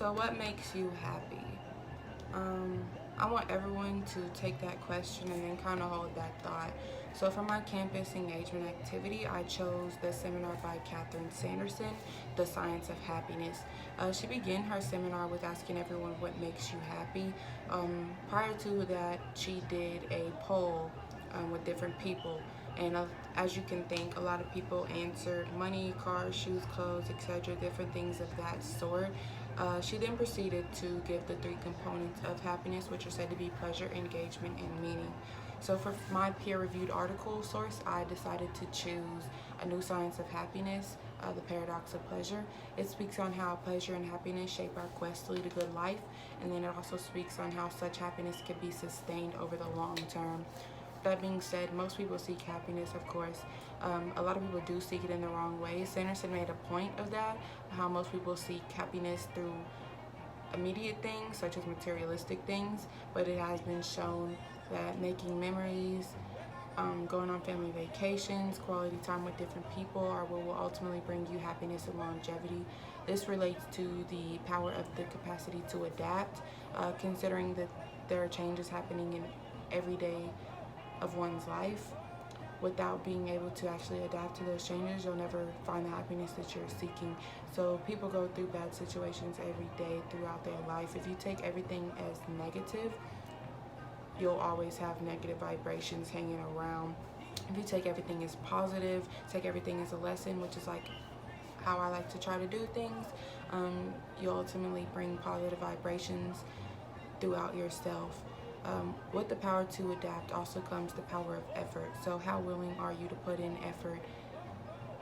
So what makes you happy? I want everyone to take that question and then kind of hold that thought. So for my campus engagement activity, I chose the seminar by Catherine Sandersons, The Science of Happiness. She began her seminar with asking everyone what makes you happy. Prior to that, she did a poll with different people. And as you can think, a lot of people answered money, cars, shoes, clothes, etc., different things of that sort. She then proceeded to give the three components of happiness, which are said to be pleasure, engagement, and meaning. So for my peer-reviewed article source, I decided to choose A New Science of Happiness, The Paradox of Pleasure. It speaks on how pleasure and happiness shape our quest to lead a good life, and then it also speaks on how such happiness can be sustained over the long term. That being said, most people seek happiness, of course. A lot of people do seek it in the wrong way. Sanderson made a point of that, how most people seek happiness through immediate things, such as materialistic things, but it has been shown that making memories, going on family vacations, quality time with different people are what will ultimately bring you happiness and longevity. This relates to the power of the capacity to adapt, considering that there are changes happening in every day of one's life. Without being able to actually adapt to those changes, you'll never find the happiness that you're seeking. So people go through bad situations every day throughout their life. If you take everything as negative, you'll always have negative vibrations hanging around. If you take everything as positive, take everything as a lesson, which is like how I like to try to do things, you'll ultimately bring positive vibrations throughout yourself. With the power to adapt also comes the power of effort. So how willing are you to put in effort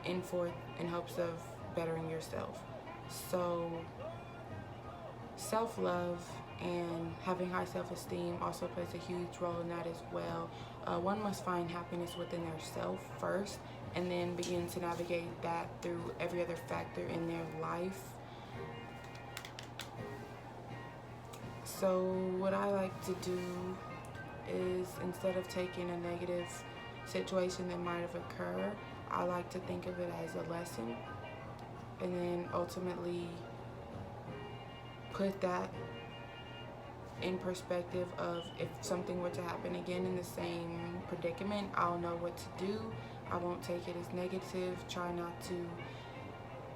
in hopes of bettering yourself? So self-love and having high self-esteem also plays a huge role in that as well. One must find happiness within their self first and then begin to navigate that through every other factor in their life. So what I like to do is, instead of taking a negative situation that might have occurred, I like to think of it as a lesson and then ultimately put that in perspective of, if something were to happen again in the same predicament, I'll know what to do. I won't take it as negative. Try not to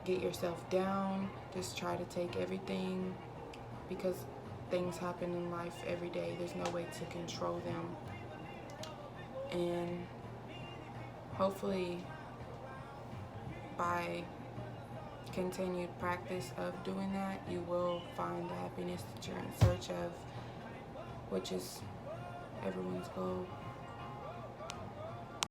get yourself down. Just try to take everything, because things happen in life every day. There's no way to control them. And hopefully by continued practice of doing that, you will find the happiness that you're in search of, which is everyone's goal.